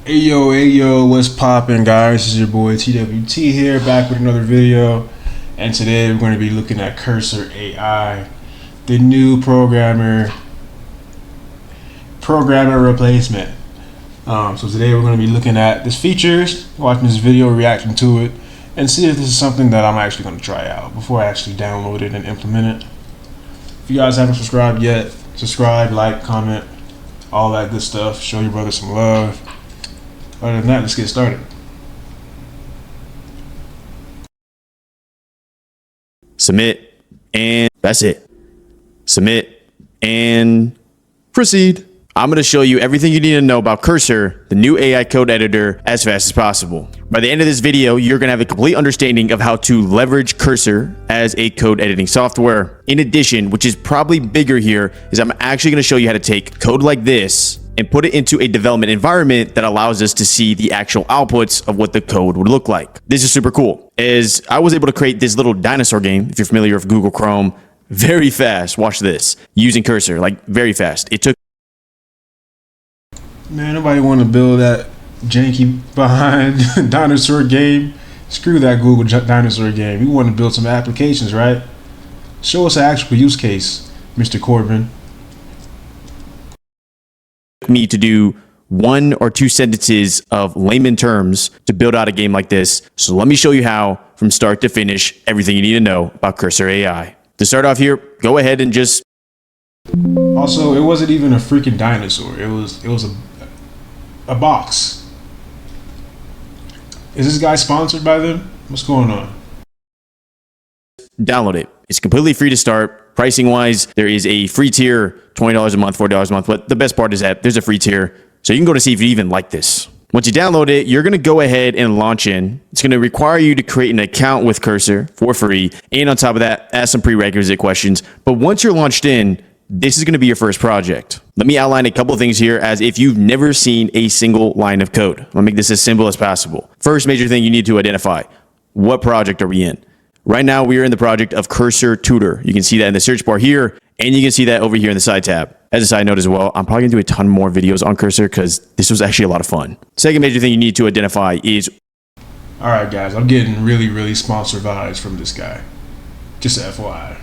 Hey yo, what's poppin', guys? This is your boy TWT here, back with another video. And today we're going to be looking at Cursor AI, the new programmer replacement. So today we're going to be looking at this features, watching this video, reacting to it, and see if this is something that I'm actually going to try out before I actually download it and implement it. If you guys haven't subscribed yet, subscribe, like, comment, all that good stuff. Show your brother some love. Other than that, let's get started. Submit, and that's it. Submit and proceed. I'm going to show you everything you need to know about Cursor, the new AI code editor, as fast as possible. By the end of this video, you're going to have a complete understanding of how to leverage Cursor as a code editing software. In addition, which is probably bigger here, is I'm actually going to show you how to take code like this and put it into a development environment that allows us to see the actual outputs of what the code would look like. This is super cool, as I was able to create this little dinosaur game, if you're familiar with Google Chrome, very fast. Watch this, using Cursor, like very fast. It took... Man, nobody want to build that janky behind dinosaur game. Screw that Google dinosaur game. We want to build some applications, right? Show us an actual use case, Mr. Corbin. Me to do 1 or 2 sentences of layman terms to build out a game like this. So let me show you how, from start to finish, everything you need to know about Cursor AI. To start off here, go ahead and just... Also, it wasn't even a freaking dinosaur. It was a box. Is this guy sponsored by them? What's going on? Download it. It's completely free to start. Pricing wise, there is a free tier, $20 a month, $40 a month. But the best part is that there's a free tier. So you can go to see if you even like this. Once you download it, you're going to go ahead and launch in. It's going to require you to create an account with Cursor for free. And on top of that, ask some prerequisite questions. But once you're launched in, this is going to be your first project. Let me outline a couple of things here, as if you've never seen a single line of code. I'll make this as simple as possible. First major thing you need to identify: what project are we in? Right now, we are in the project of Cursor Tutor. You can see that in the search bar here, and you can see that over here in the side tab. As a side note as well, I'm probably gonna do a ton more videos on Cursor because this was actually a lot of fun. Second major thing you need to identify is... All right, guys, I'm getting really sponsor vibes from this guy. Just FYI.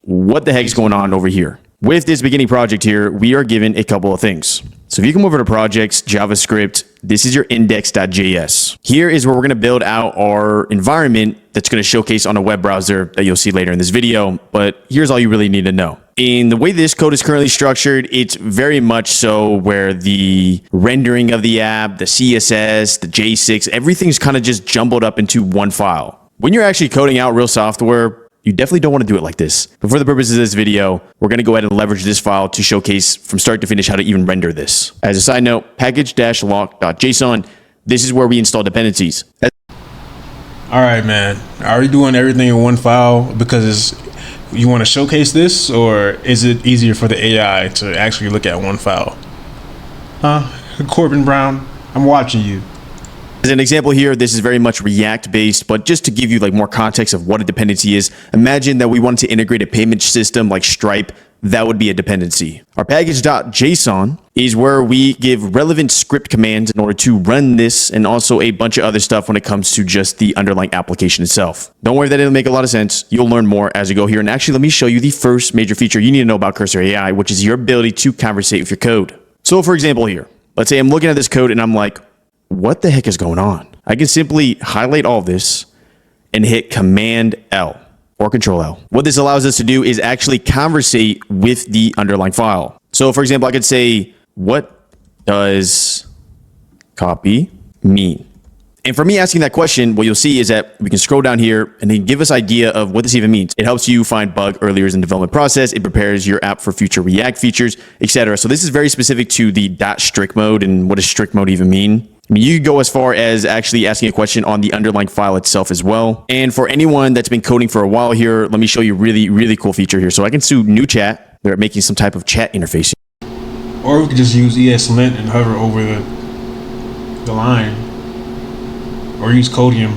What the heck is going on over here? With this beginning project here, we are given a couple of things. So if you come over to projects, JavaScript, this is your index.js. Here is where we're going to build out our environment that's going to showcase on a web browser that you'll see later in this video. But here's all you really need to know. In the way this code is currently structured, it's very much so where the rendering of the app, the CSS, the J6, everything's kind of just jumbled up into one file. When you're actually coding out real software, you definitely don't want to do it like this. But for the purposes of this video, we're going to go ahead and leverage this file to showcase from start to finish how to even render this. As a side note, package-lock.json, this is where we install dependencies. All right, man. Are we doing everything in one file because you want to showcase this, or is it easier for the AI to actually look at one file? Huh? Corbin Brown, I'm watching you. As an example here, this is very much React based, but just to give you like more context of what a dependency is, imagine that we wanted to integrate a payment system like Stripe. That would be a dependency. Our package.json is where we give relevant script commands in order to run this, and also a bunch of other stuff when it comes to just the underlying application itself. Don't worry, that it'll make a lot of sense. You'll learn more as you go here. And actually, let me show you the first major feature you need to know about Cursor AI, which is your ability to conversate with your code. So for example here, let's say I'm looking at this code and I'm like, what the heck is going on? I can simply highlight all this and hit Command L or Control L. What this allows us to do is actually conversate with the underlying file. So for example, I could say, what does copy mean? And for me asking that question, what you'll see is that we can scroll down here and then give us idea of what this even means. It helps you find bug earlier in the development process. It prepares your app for future React features, etc. So this is very specific to the .strict mode. And what does strict mode even mean? I mean, you could go as far as actually asking a question on the underlying file itself as well. And for anyone that's been coding for a while here, let me show you a really cool feature here. So I can do new chat. They're making some type of chat interface. Or we could just use ESLint and hover over the line. Or use Codium.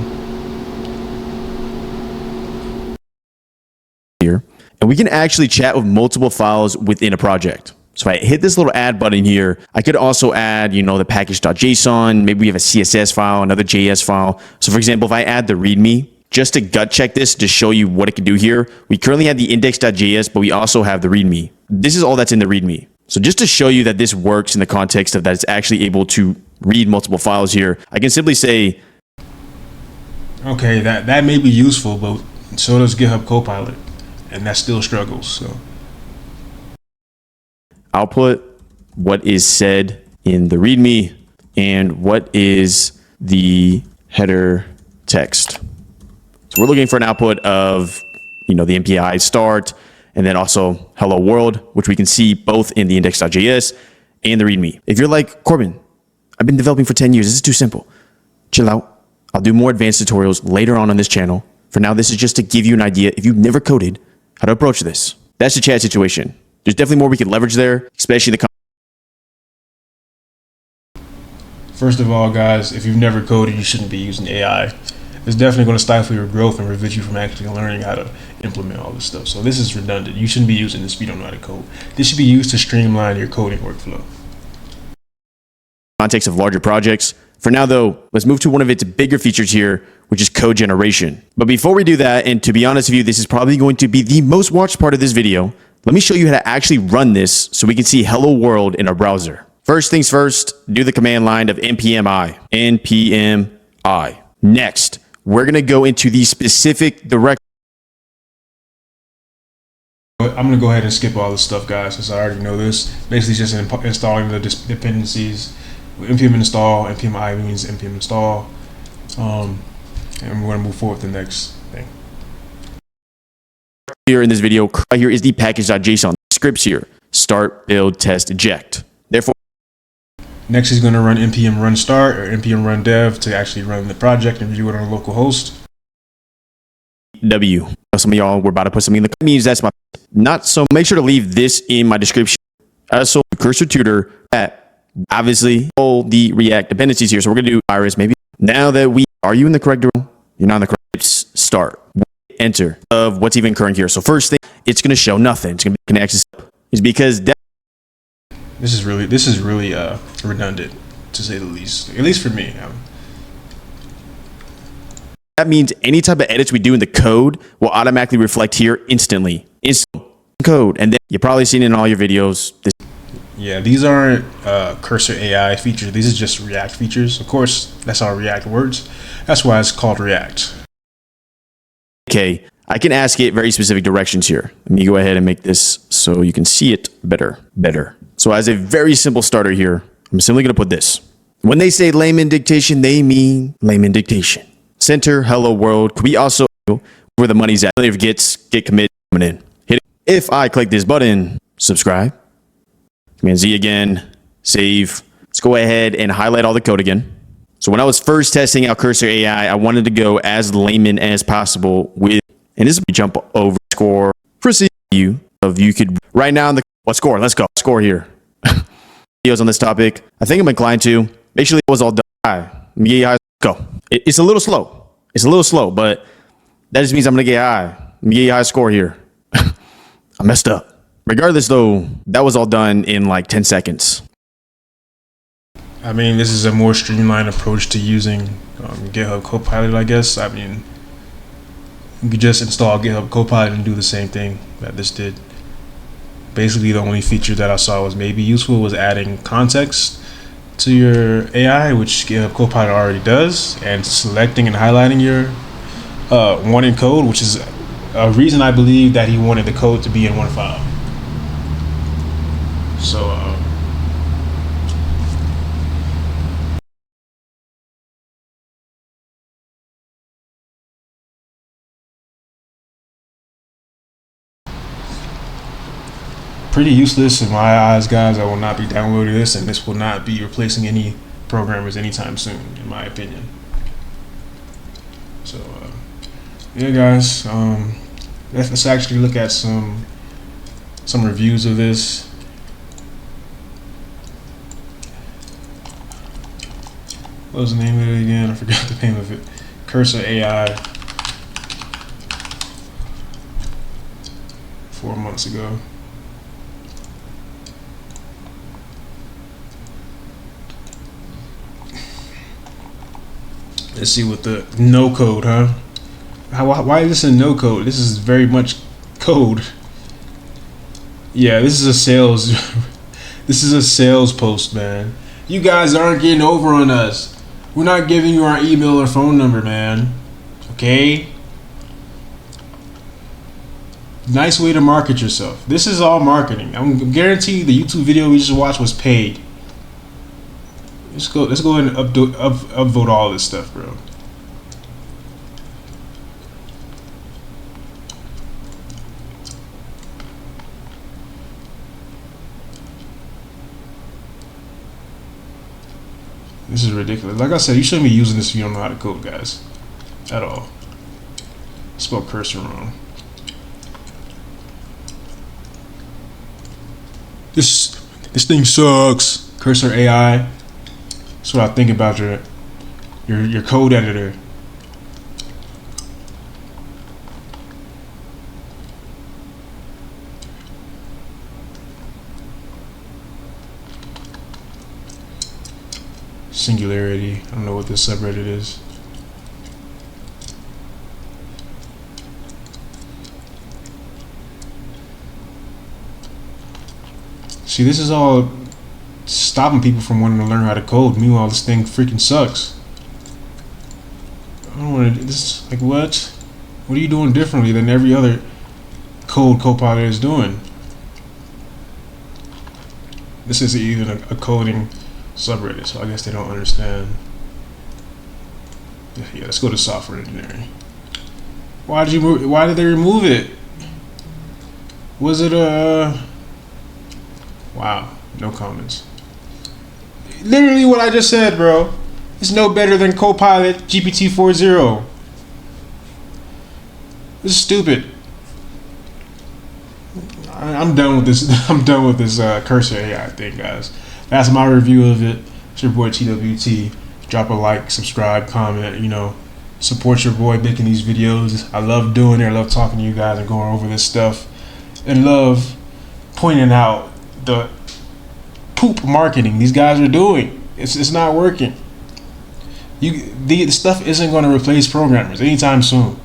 Here. And we can actually chat with multiple files within a project. So if I hit this little add button here, I could also add, the package.json. Maybe we have a CSS file, another JS file. So for example, if I add the README, just to gut check this to show you what it can do here, we currently have the index.js, but we also have the README. This is all that's in the README. So just to show you that this works in the context of that it's actually able to read multiple files here, I can simply say, okay, that may be useful, but so does GitHub Copilot, and that still struggles. So output what is said in the README and what is the header text. So we're looking for an output of, the MPI start, and then also hello world, which we can see both in the index.js and the README. If you're like, Corbin, I've been developing for 10 years. This is too simple. Chill out. I'll do more advanced tutorials later on this channel. For now, this is just to give you an idea, if you've never coded, how to approach this. That's the chat situation. There's definitely more we could leverage there, especially the. First of all, guys, if you've never coded, you shouldn't be using AI. It's definitely going to stifle your growth and prevent you from actually learning how to implement all this stuff. So this is redundant. You shouldn't be using this if you don't know how to code. This should be used to streamline your coding workflow. Context of larger projects. For now, though, let's move to one of its bigger features here, which is code generation. But before we do that, and to be honest with you, this is probably going to be the most watched part of this video, let me show you how to actually run this so we can see hello world in our browser. First things first, do the command line of npmi. npmi. Next, we're going to go into the specific directory. I'm going to go ahead and skip all this stuff, guys, since I already know this. Basically, just installing the dependencies. npm install, npmi means npm install. And we're going to move forward to the next thing. Here in this video, right here is the package.json scripts here. Start, build, test, eject. Therefore, next, he's going to run npm run start or npm run dev to actually run the project and view it on a local host. W. Some of y'all were about to put something in the means that's my not so. Make sure to leave this in my description. Also, cursor tutor at obviously all the React dependencies here. So we're going to do iris maybe. Now that are you in the correct row? You're not in the correct. Start. Enter of what's even occurring here. So first thing, it's going to show nothing. It's going to be connected. Is because this is really redundant, to say the least. At least for me. That means any type of edits we do in the code will automatically reflect here instantly. Instant code, and then you're probably seen it in all your videos. Yeah, these aren't cursor AI features. These are just React features. Of course, that's how React works. That's why it's called React. Okay, I can ask it very specific directions here. Let me go ahead and make this so you can see it better. So as a very simple starter here, I'm simply going to put this. When they say layman dictation, they mean layman dictation. Center, hello world. Could we also where the money's at? If get commit coming in. Hit it. If I click this button, subscribe. Command Z again, save. Let's go ahead and highlight all the code again. So when I was first testing out Cursor AI, I wanted to go as layman as possible with, and this is a jump over score. Proceed you could right now in the what score? Let's go score here. Videos on this topic. I think I'm inclined to make sure it was all done. Let me get high. Go. It's a little slow. But that just means I'm gonna get high. Let me get a high score here. I messed up. Regardless, though, that was all done in like 10 seconds. I mean, this is a more streamlined approach to using GitHub Copilot, I guess. I mean, you could just install GitHub Copilot and do the same thing that this did. Basically, the only feature that I saw was maybe useful was adding context to your AI, which GitHub Copilot already does, and selecting and highlighting your wanted code, which is a reason I believe that he wanted the code to be in one file. So, pretty useless in my eyes, guys. I will not be downloading this, and this will not be replacing any programmers anytime soon, in my opinion. So, yeah, guys. Let's actually look at some reviews of this. What was the name of it again? I forgot the name of it. Cursor AI. 4 months ago. Let's see what the no code, huh? Why is this in no code? This is very much code. Yeah, this is a sales. This is a sales post, man. You guys aren't getting over on us. We're not giving you our email or phone number, man. Okay? Nice way to market yourself. This is all marketing. I'm guarantee the YouTube video we just watched was paid. Let's go ahead and upvote all this stuff, bro. This is ridiculous. Like I said, you shouldn't be using this if you don't know how to code, guys. At all. Spelled cursor wrong. This thing sucks. Cursor AI. That's what I think about your code editor. Singularity. I don't know what this subreddit is. See, this is all stopping people from wanting to learn how to code. Meanwhile, this thing freaking sucks. I don't want to. This like what? What are you doing differently than every other code Copilot is doing? This isn't even a coding subreddit, so I guess they don't understand. Yeah, let's go to software engineering. Why did they remove it? Was it wow, no comments. Literally what I just said, bro. It's no better than Copilot GPT 4.0. This is stupid. I'm done with this. I'm done with this cursor AI thing, guys. That's my review of it. It's your boy TWT. Drop a like, subscribe, comment. You know, support your boy making these videos. I love doing it. I love talking to you guys and going over this stuff, and love pointing out the poop marketing these guys are doing. It's not working. The stuff isn't going to replace programmers anytime soon.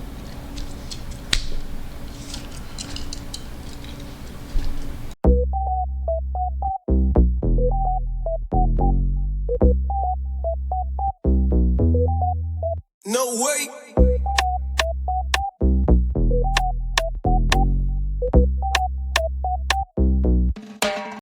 No way.